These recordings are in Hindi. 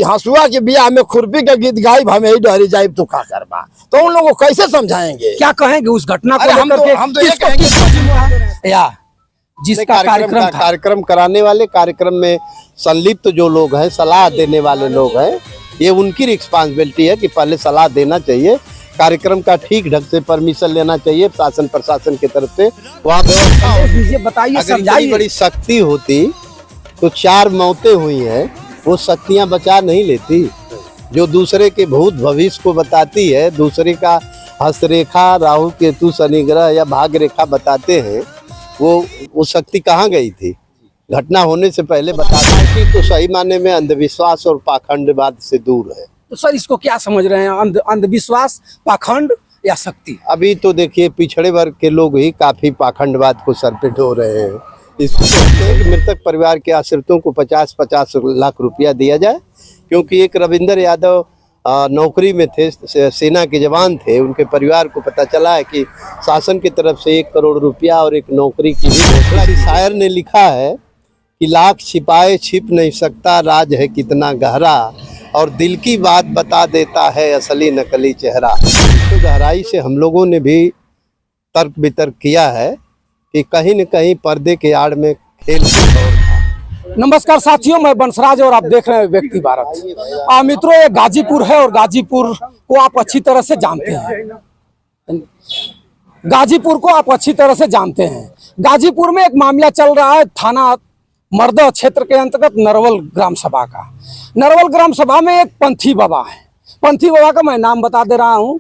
कि हंसुआ के बियाह में खुरपी का गीत गायब हमें ही डहरी जाइब तो का करबा, तो उन लोगों को कैसे समझाएंगे? क्या कहेंगे उस घटना को हम तो ये कहेंगे या जिसका कार्यक्रम कराने वाले, कार्यक्रम में संलिप्त जो लोग हैं, सलाह देने वाले लोग हैं, ये उनकी रिस्पांसिबिलिटी है कि पहले सलाह देना चाहिए, कार्यक्रम का ठीक ढंग से परमिशन लेना चाहिए शासन प्रशासन की तरफ से, वहाँ व्यवस्था। बताइए, अगर इतनी बड़ी शक्ति होती तो 4 मौतें हुई हैं, वो शक्तियाँ बचा नहीं लेती। जो दूसरे के भूत भविष्य को बताती है, दूसरे का हस्तरेखा, राहु केतु शनि ग्रह या भाग्य रेखा बताते हैं, वो शक्ति कहाँ गई थी? घटना होने से पहले बताना कि तो सही माने में अंधविश्वास और पाखंडवाद से दूर है। तो सर इसको क्या समझ रहे हैं, अंधविश्वास, पाखंड या शक्ति? अभी तो देखिए पिछड़े वर्ग के लोग ही काफी पाखंडवाद को सर पे ढो रहे हैं। इसको मृतक परिवार के आश्रितों को 50-50 लाख रुपया दिया जाए, क्योंकि एक रविंदर यादव नौकरी में थे, सेना के जवान थे, उनके परिवार को पता चला है कि शासन की तरफ से 1 करोड़ रुपया और एक नौकरी की भी घोषणा। शायर ने लिखा है कि लाख छिपाए छिप नहीं सकता, राज है कितना गहरा, और दिल की बात बता देता है असली नकली चेहरा। तो गहराई से हम लोगों ने भी तर्क वितर्क किया है कि कहीं न कहीं पर्दे के आड़ में खेल था। नमस्कार साथियों, मैं बंसराज और आप देख रहे हैं व्यक्ति भारत। मित्रों, ये गाजीपुर है और गाजीपुर को आप अच्छी तरह से जानते हैं। गाजीपुर को आप अच्छी तरह से जानते हैं। गाजीपुर में एक मामला चल रहा है, थाना मर्दा क्षेत्र के अंतर्गत नरवल ग्राम सभा का। नरवल ग्राम सभा में एक पंथी बाबा है। पंथी बाबा का मैं नाम बता दे रहा हूँ,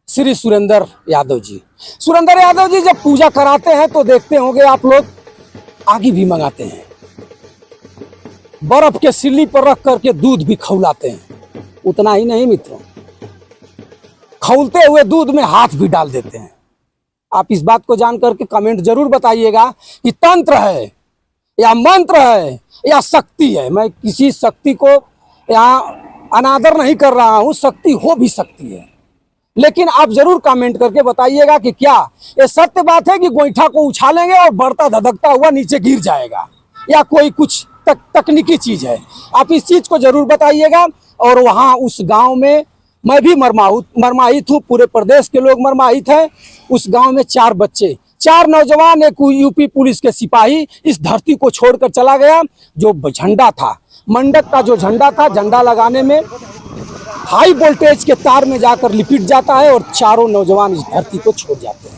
श्री सुरेंद्र यादव जी। सुरेंद्र यादव जी जब पूजा कराते हैं तो देखते होंगे आप लोग, आगे भी मंगाते हैं, बर्फ के सिल्ली पर रख करके दूध भी खौलाते हैं। उतना ही नहीं मित्रों, खौलते हुए दूध में हाथ भी डाल देते हैं। आप इस बात को जान करके कमेंट जरूर बताइएगा कि तंत्र है या मंत्र है या शक्ति है। मैं किसी शक्ति को यहाँ अनादर नहीं कर रहा हूँ, शक्ति हो भी सकती है, लेकिन आप जरूर कमेंट करके बताइएगा कि क्या ये सत्य बात है कि गोईठा को उछालेंगे और बढ़ता धधकता हुआ नीचे गिर जाएगा, या कोई कुछ तकनीकी चीज है। आप इस चीज को जरूर बताइएगा। और वहाँ उस गांव में मैं भी मरमाहित हूँ, पूरे प्रदेश के लोग मरमाहित हैं। उस गांव में 4 बच्चे, 4 नौजवान, एक यूपी पुलिस के सिपाही इस धरती को छोड़कर चला गया। जो झंडा था, मंडक का जो झंडा था, झंडा लगाने में हाई वोल्टेज के तार में जाकर लिपट जाता है और 4 नौजवान इस धरती को छोड़ जाते हैं।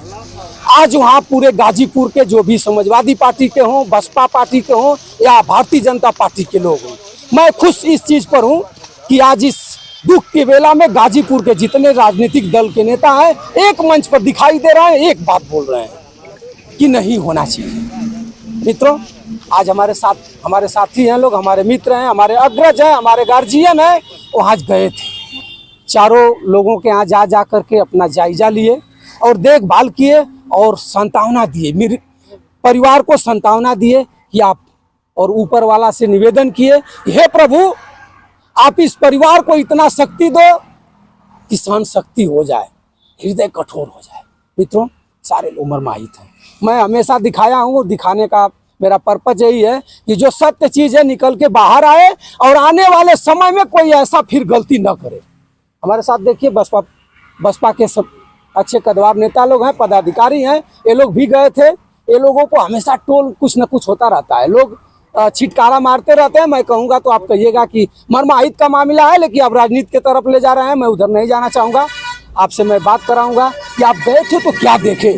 आज वहाँ पूरे गाजीपुर के जो भी समाजवादी पार्टी के हों, बसपा पार्टी के हों या भारतीय जनता पार्टी के लोग हों, मैं खुश इस चीज पर हूँ कि आज इस दुख के बेला में गाजीपुर के जितने राजनीतिक दल के नेता हैं एक मंच पर दिखाई दे रहे हैं, एक बात बोल रहे हैं कि नहीं होना चाहिए। मित्रों, आज हमारे साथी हैं लोग, हमारे मित्र हैं, हमारे अग्रज हैं, हमारे गार्जियन हैं, वो आज गए थे। 4 लोगों के यहाँ जा करके अपना जायजा लिए और देखभाल किए और सांत्वना दिए, मेरे परिवार को सांत्वना दिए कि आप, और ऊपर वाला से निवेदन किए, हे प्रभु आप इस परिवार को इतना शक्ति दो कि सहन शक्ति हो जाए, हृदय कठोर हो जाए। मित्रों, सारे लोग मरमाहित हैं। मैं हमेशा दिखाया हूँ, दिखाने का मेरा पर्पज यही है कि जो सत्य चीज है निकल के बाहर आए और आने वाले समय में कोई ऐसा फिर गलती न करे। हमारे साथ देखिए बसपा के सब अच्छे कदवार नेता लोग हैं, पदाधिकारी हैं, ये लोग भी गए थे। ये लोगों को हमेशा टोल कुछ न कुछ होता रहता है, लोग छिटकारा मारते रहते हैं। मैं कहूँगा तो आप कहिएगा कि मरमाहित का मामला है, लेकिन आप राजनीति की तरफ ले जा रहे हैं, मैं उधर नहीं जाना चाहूँगा। आपसे मैं बात कराऊंगा कि आप गए थे तो क्या देखे,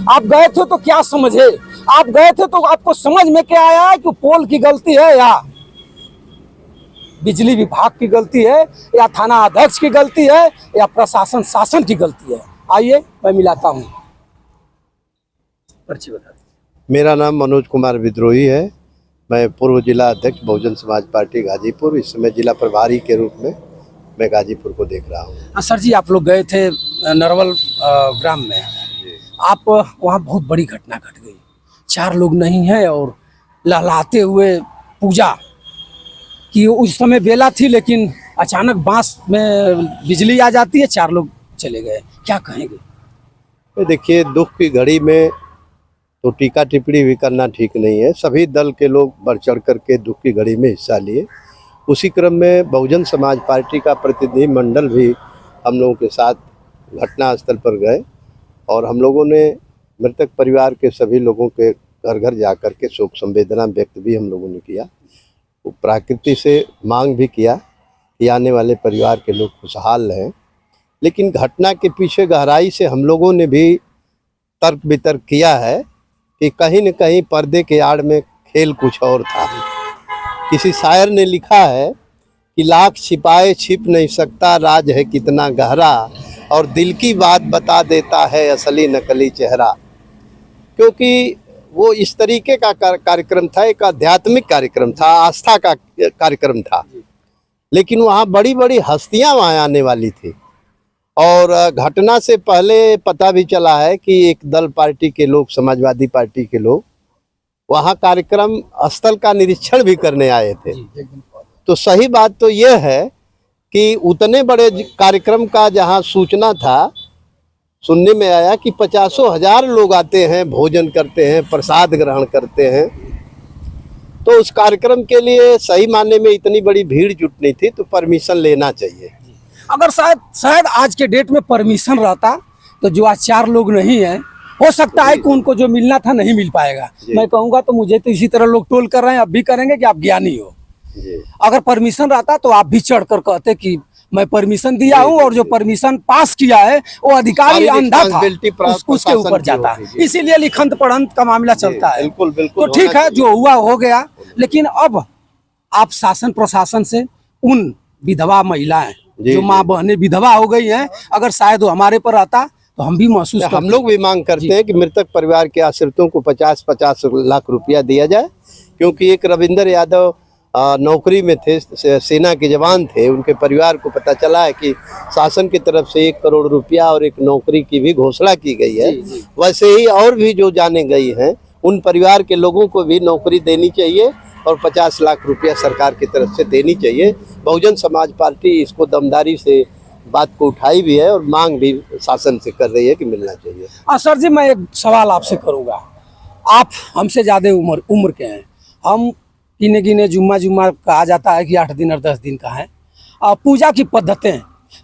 आप गए थे तो क्या समझे, आप गए थे तो आपको समझ में क्या आया है कि पोल की गलती है या बिजली विभाग की गलती है या थाना अध्यक्ष की गलती है या प्रशासन शासन की गलती है। आइए मैं मिलाता हूँ, पर्ची बता दीजिए। मेरा नाम मनोज कुमार विद्रोही है, मैं पूर्व जिला अध्यक्ष बहुजन समाज पार्टी गाजीपुर, इस समय जिला प्रभारी के रूप में मैं गाजीपुर को देख रहा हूँ। सर जी, आप लोग गए थे नरवल ग्राम में, आप वहाँ बहुत बड़ी घटना घट गई, 4 लोग नहीं हैं और लहलाते हुए पूजा कि उस समय बेला थी, लेकिन अचानक बांस में बिजली आ जाती है, 4 लोग चले गए, क्या कहेंगे? देखिए, दुख की घड़ी में तो टीका टिप्पणी भी करना ठीक नहीं है। सभी दल के लोग बढ़ चढ़ करके दुख की घड़ी में हिस्सा लिए उसी क्रम में बहुजन समाज पार्टी का प्रतिनिधि मंडल भी हम लोगों के साथ घटनास्थल पर गए और हम लोगों ने मृतक परिवार के सभी लोगों के घर घर जा कर के शोक संवेदना व्यक्त भी हम लोगों ने किया। वो प्रकृति से मांग भी किया कि आने वाले परिवार के लोग खुशहाल रहें, लेकिन घटना के पीछे गहराई से हम लोगों ने भी तर्क वितर्क किया है कि कहीं न कहीं पर्दे के आड़ में खेल कुछ और था। किसी शायर ने लिखा है कि लाख छिपाए छिप नहीं सकता, राज है कितना गहरा, और दिल की बात बता देता है असली नकली चेहरा। क्योंकि वो इस तरीके का कार्यक्रम था, एक आध्यात्मिक कार्यक्रम था, आस्था का कार्यक्रम था, लेकिन वहाँ बड़ी बड़ी हस्तियाँ वहाँ आने वाली थी। और घटना से पहले पता भी चला है कि एक दल पार्टी के लोग, समाजवादी पार्टी के लोग वहाँ कार्यक्रम स्थल का निरीक्षण भी करने आए थे। तो सही बात तो यह है कि उतने बड़े कार्यक्रम का जहाँ सूचना था, सुनने में आया कि 50,000 लोग आते हैं, भोजन करते हैं, प्रसाद ग्रहण करते हैं, तो उस कार्यक्रम के लिए सही मायने में इतनी बड़ी भीड़ जुटनी थी, तो परमिशन लेना चाहिए। अगर शायद आज के डेट में परमिशन रहता तो जो आज 4 लोग नहीं है, हो सकता है कि उनको जो मिलना था नहीं मिल पाएगा। मैं कहूँगा तो मुझे तो इसी तरह लोग टोल कर रहे हैं, अब भी करेंगे कि आप ज्ञानी हो। अगर परमिशन रहता तो आप भी चढ़ कर कहते कि मैं परमिशन दिया हूँ, और जो परमिशन पास किया है वो अधिकारी अंधा था, उसके ऊपर जाता है। इसीलिए लिखंत पढ़ंत का मामला चलता है। बिल्कुल बिल्कुल। तो ठीक है, जो हुआ हो गया, लेकिन अब आप शासन प्रशासन से उन विधवा महिलाएं जो माँ बहनें विधवा हो गई हैं, अगर शायद वो हमारे पर आता तो हम भी महसूस करते। हम लोग भी मांग करते हैं कि मृतक परिवार के आश्रितों को 50-50 लाख रुपया दिया जाए, क्योंकि एक रविंदर यादव नौकरी में थे, सेना के जवान थे, उनके परिवार को पता चला है कि शासन की तरफ से 1 करोड़ रुपया और एक नौकरी की भी घोषणा की गई है। वैसे ही और भी जो जाने गई हैं, उन परिवार के लोगों को भी नौकरी देनी चाहिए और 50 लाख रुपया सरकार की तरफ से देनी चाहिए। बहुजन समाज पार्टी इसको दमदारी से बात को उठाई भी है और मांग भी शासन से कर रही है कि मिलना चाहिए। सर जी, मैं एक सवाल आपसे करूँगा। आप हमसे ज़्यादा उम्र के हैं, हम गिने गिने जुम्मा कहा जाता है कि 8 दिन और 10 दिन का है। पूजा की पद्धतें,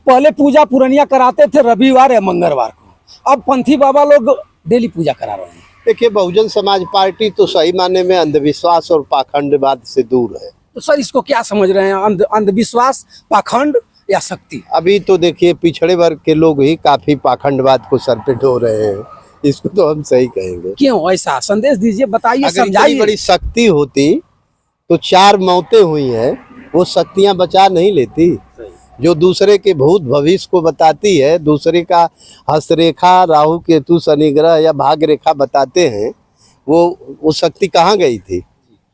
पहले पूजा पुरनिया कराते थे रविवार या मंगलवार को, अब पंथी बाबा लोग डेली पूजा करा रहे हैं। देखिए, बहुजन समाज पार्टी तो सही माने में अंधविश्वास और पाखंडवाद से दूर है। तो सर इसको क्या समझ रहे हैं, अंधविश्वास, पाखंड या शक्ति? अभी तो देखिए, पिछड़े वर्ग के लोग ही काफी पाखंडवाद को सर पे ढो रहे हैं, इसको तो हम सही कहेंगे। क्यों ऐसा? संदेश दीजिए, बताइए, समझाइए। बड़ी शक्ति होती तो 4 मौतें हुई हैं, वो शक्तियां बचा नहीं लेती। जो दूसरे के भूत भविष्य को बताती है, दूसरे का हस्तरेखा, राहु केतु शनि ग्रह या भाग्य रेखा बताते हैं, वो शक्ति कहाँ गई थी?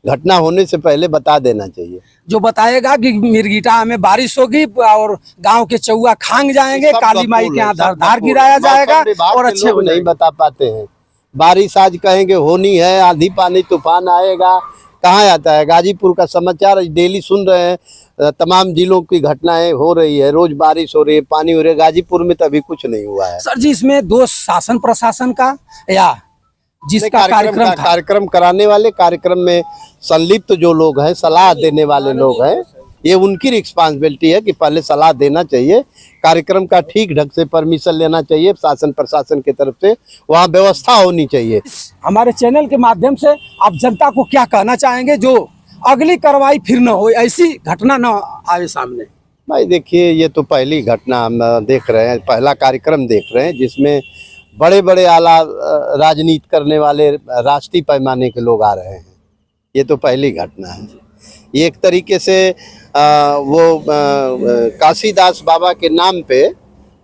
घटना होने से पहले बता देना चाहिए। जो बताएगा कि मिर्गिटा में बारिश होगी और गांव के चौआ खांग जाएंगे, काली माई के यहाँ धार गिराया जाएगा, और अच्छे लोग नहीं बता पाते हैं। बारिश आज कहेंगे होनी है, आंधी पानी तूफान आएगा, कहाँ आता है? गाजीपुर का समाचार डेली सुन रहे हैं, तमाम जिलों की घटनाएं हो रही है, रोज बारिश हो रही है, पानी हो रहा है। गाजीपुर में तो अभी कुछ नहीं हुआ है। सर जी, इसमें दोष शासन प्रशासन का या जिसका कार्यक्रम कराने वाले, कार्यक्रम में संलिप्त जो लोग हैं, सलाह देने वाले लोग हैं, ये उनकी रिस्पांसिबिलिटी है कि पहले सलाह देना चाहिए, कार्यक्रम का ठीक ढंग से परमिशन लेना चाहिए शासन प्रशासन की तरफ से, वहाँ व्यवस्था होनी चाहिए। हमारे चैनल के माध्यम से आप जनता को क्या कहना चाहेंगे जो अगली कार्रवाई फिर न हो, ऐसी घटना न आए सामने? भाई देखिए, ये तो पहली घटना हम देख रहे हैं, पहला कार्यक्रम देख रहे हैं जिसमें बड़े बड़े आला राजनीति करने वाले राष्ट्रीय पैमाने के लोग आ रहे हैं। ये तो पहली घटना है। ये एक तरीके से काशीदास बाबा के नाम पे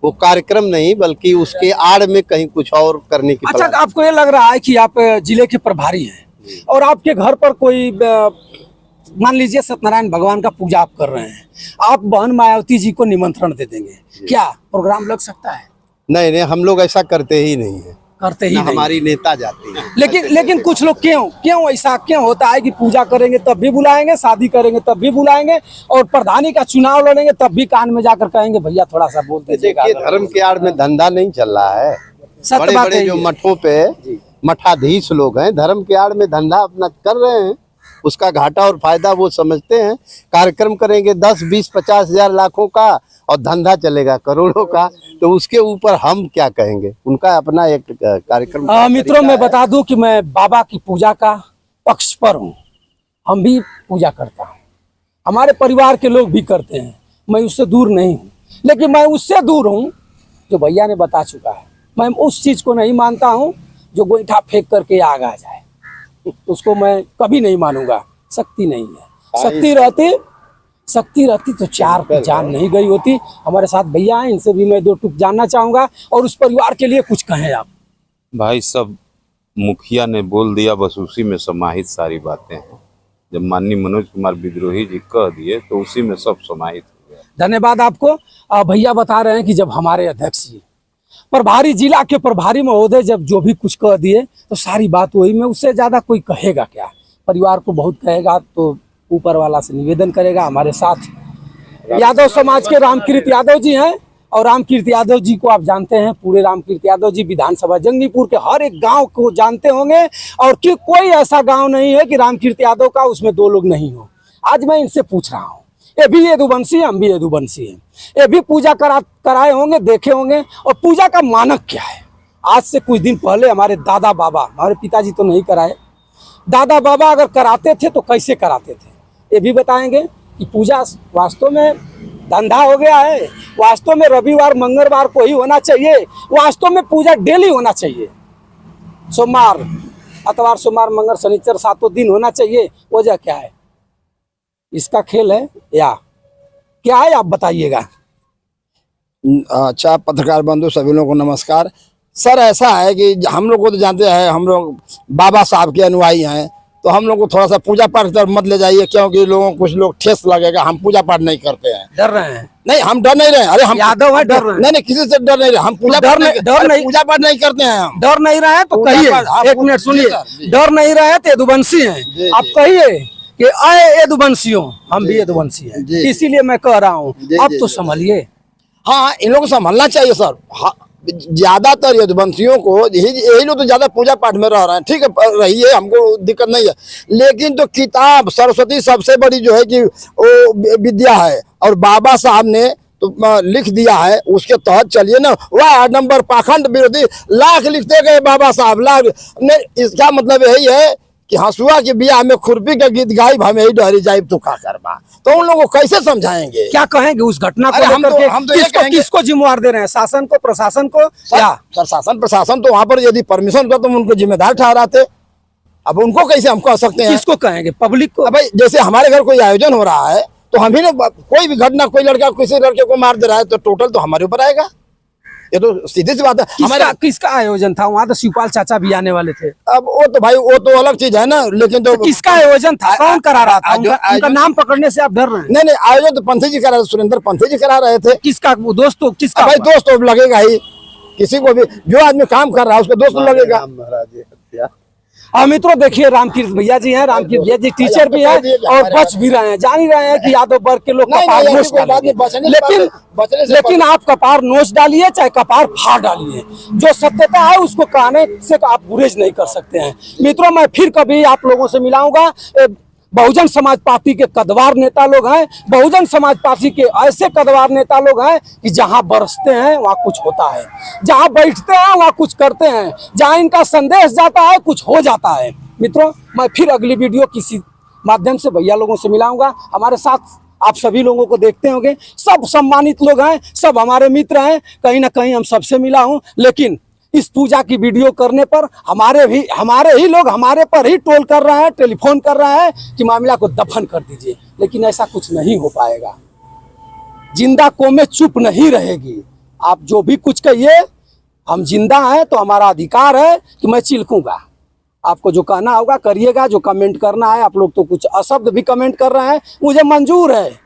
वो कार्यक्रम नहीं, बल्कि उसके आड़ में कहीं कुछ और करने की। अच्छा, आपको ये लग रहा है कि आप जिले के प्रभारी हैं और आपके घर पर कोई, मान लीजिए सत्यनारायण भगवान का पूजा आप कर रहे हैं, आप बहन मायावती जी को निमंत्रण दे देंगे, क्या प्रोग्राम लग सकता है? नहीं, हम लोग ऐसा करते ही नहीं है, करते ही नहीं। हमारी नेता जाती है। लेकिन कुछ लोग क्यों ऐसा क्यों होता है कि पूजा करेंगे तब भी बुलाएंगे, शादी करेंगे तब भी बुलाएंगे, और प्रधानी का चुनाव लड़ेंगे तब भी कान में जाकर कहेंगे भैया थोड़ा सा बोल दीजिएगा। देखिए, धर्म के आड़ में धंधा नहीं चल रहा है। बड़े बड़े जो मठों पे मठाधीश लोग हैं, धर्म के आड़ में धंधा अपना कर रहे हैं, उसका घाटा और फायदा वो समझते हैं। कार्यक्रम करेंगे 10, 20, 50 हजार लाखों का और धंधा चलेगा करोड़ों का, तो उसके ऊपर हम क्या कहेंगे। उनका अपना एक कार्यक्रम मित्रों मैं बता दूं कि मैं बाबा की पूजा का पक्ष पर हूँ। हम भी पूजा करता हूँ, हमारे परिवार के लोग भी करते हैं, मैं उससे दूर नहीं हूँ। लेकिन मैं उससे दूर हूँ जो भैया ने बता चुका है। मैं उस चीज को नहीं मानता हूँ जो गोईठा फेंक करके आग आ जाए, उसको मैं कभी नहीं मानूंगा। शक्ति नहीं है, शक्ति रहती तो चार की जान नहीं गई होती। हमारे साथ भैया हैं, इनसे भी मैं दो टूक जानना चाहूंगा और उस परिवार के लिए कुछ कहें आप। भाई सब मुखिया ने बोल दिया, बस उसी में समाहित सारी बातें हैं। जब माननीय मनोज कुमार विद्रोही जी कह दिए तो उसी में सब समाहित हो गया। धन्यवाद आपको। भैया बता रहे हैं कि जब हमारे अध्यक्ष जी प्रभारी, जिला के प्रभारी महोदय जब जो भी कुछ कह दिए तो सारी बात वही में, उससे ज्यादा कोई कहेगा क्या। परिवार को बहुत कहेगा तो ऊपर वाला से निवेदन करेगा। हमारे साथ यादव समाज के रामकीर्त यादव जी हैं, और रामकीर्त यादव जी को आप जानते हैं, पूरे रामकीर्त यादव जी विधानसभा जंगीपुर के हर एक गांव को जानते होंगे, और कि कोई ऐसा गांव नहीं है कि रामकीर्त यादव का उसमें दो लोग नहीं हो। आज मैं इनसे पूछ रहा हूँ, ये भी यदुवंशी है, हम भी यदुवंशी हैं, ये भी पूजा कराए होंगे, देखे होंगे, और पूजा का मानक क्या है। आज से कुछ दिन पहले हमारे दादा बाबा, हमारे पिताजी तो नहीं कराए, दादा बाबा अगर कराते थे तो कैसे कराते थे ये भी बताएंगे। कि पूजा वास्तव में धंधा हो गया है, वास्तव में रविवार मंगलवार को ही होना चाहिए, वास्तव में पूजा डेली होना चाहिए, सोमवार अतवार सोमवार मंगल शनिचर 7 दिन होना चाहिए। वजह क्या है, इसका खेल है या क्या है, आप बताइएगा। अच्छा, पत्रकार बंधु सभी लोगों को नमस्कार। सर ऐसा है कि हम लोग को तो जानते हैं, हम लोग बाबा साहब के अनुयायी हैं, तो हम लोग को थोड़ा सा पूजा पाठ की तरफ मत ले जाइए, क्योंकि लोगों को कुछ लोग ठेस लगेगा। हम पूजा पाठ नहीं करते हैं। डर रहे हैं? नहीं, हम डर नहीं रहे। अरे हम यादव है, डर रहे हैं? नहीं, किसी से डर नहीं रहे। हम पूजा डर नहीं, पूजा पाठ नहीं करते हैं। हम डर नहीं रहे तो पूजा कहिए, पाठ, हाँ, एक मिनट सुनिए। जी। डर नहीं रहे तो यदुवंशी जी, हैं, आप कहिए कि आए यदुवंशियों, हम भी यदुवंशी हैं, जी। इसीलिए मैं कह रहा हूँ अब तो संभलिए। हाँ, इन लोगों को संभलना चाहिए सर। हाँ, ज्यादातर यदुवंशियों को यही लोग तो ज्यादा पूजा पाठ में रह रहे हैं। ठीक है, रहिए, हमको दिक्कत नहीं है, लेकिन तो किताब सरस्वती सबसे बड़ी जो है कि वो विद्या है, और बाबा साहब ने तो लिख दिया है, उसके तहत चलिए ना। वाह नंबर पाखंड विरोधी लाख लिखते गए बाबा साहब, लाख ने। इसका मतलब यही है कि हंसुआ के बियाह में खुरपी का गीत गाई हमें ही डरी जाए तो का करबा। तो उन लोगों को कैसे समझाएंगे, क्या कहेंगे उस घटना को अरे हम लेकर तो- के? हम तो ये किसको कहेंगे- किसको जिम्मेवार दे रहे हैं, शासन को, प्रशासन को, या सर शासन प्रशासन तो वहां पर यदि परमिशन होता तो उनको जिम्मेदार ठहराते। अब उनको कैसे हम कह सकते हैं? किसको कहेंगे, पब्लिक को? अब भाई जैसे हमारे घर कोई आयोजन हो रहा है तो हम ही ने, कोई भी घटना, कोई लड़का किसी लड़के को मार दे रहा है तो टोटल तो हमारे ऊपर आएगा। ये तो सीधी सी बात है। किसका आयोजन था वहाँ? तो शिवपाल चाचा भी आने वाले थे। अब वो तो भाई वो तो अलग चीज है ना, लेकिन तो किसका आयोजन था, कौन करा रहा था? उनका नाम पकड़ने से आप डर रहे हैं? नहीं नहीं, आयोजन तो पंथी जी करा रहे, सुरेंद्र पंथी जी करा रहे थे। किसका दोस्तों, किसका? भाई दोस्त तो लगेगा ही, किसी को भी जो आदमी काम कर रहा है उसको दोस्त लगेगा। और मित्रों देखिए, रामकीर्त भैया जी हैं, रामकीर्त भैया जी टीचर भी हैं और बच भी रहे हैं। जान ही रहे हैं कि यादव वर्ग के लोग कपार नोच डालेंगे, लेकिन आप कपार नोच डालिए चाहे कपार फाड़ डालिए, जो सत्यता है उसको कहने से आप गुरेज नहीं कर सकते हैं। मित्रों मैं फिर कभी आप लोगों से मिलाऊंगा। बहुजन समाज पार्टी के कदवार नेता लोग हैं, बहुजन समाज पार्टी के ऐसे कदवार नेता लोग हैं कि जहां बरसते हैं वहां कुछ होता है, जहां बैठते हैं वहां कुछ करते हैं, जहां इनका संदेश जाता है कुछ हो जाता है। मित्रों मैं फिर अगली वीडियो किसी माध्यम से भैया लोगों से मिलाऊंगा। हमारे साथ आप सभी लोगों को देखते होंगे, सब सम्मानित लोग हैं, सब हमारे मित्र हैं, कहीं ना कहीं हम सबसे मिला हूं, लेकिन इस पूजा की वीडियो करने पर हमारे ही लोग हमारे पर ही ट्रोल कर रहे हैं, टेलीफोन कर रहे हैं कि मामला को दफन कर दीजिए, लेकिन ऐसा कुछ नहीं हो पाएगा। जिंदा कौमें चुप नहीं रहेगी। आप जो भी कुछ कहिए, हम जिंदा हैं तो हमारा अधिकार है कि मैं चिल्कूंगा। आपको जो कहना होगा करिएगा, जो कमेंट करना है, आप लोग तो कुछ अशब्द भी कमेंट कर रहे हैं, मुझे मंजूर है।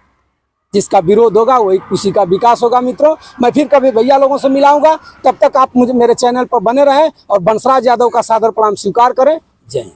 जिसका विरोध होगा वही उसी का विकास होगा। मित्रों मैं फिर कभी भैया लोगों से मिलाऊंगा, तब तक आप मुझे मेरे चैनल पर बने रहें और बंसराज यादव का सादर प्रणाम स्वीकार करें। जय हिंद।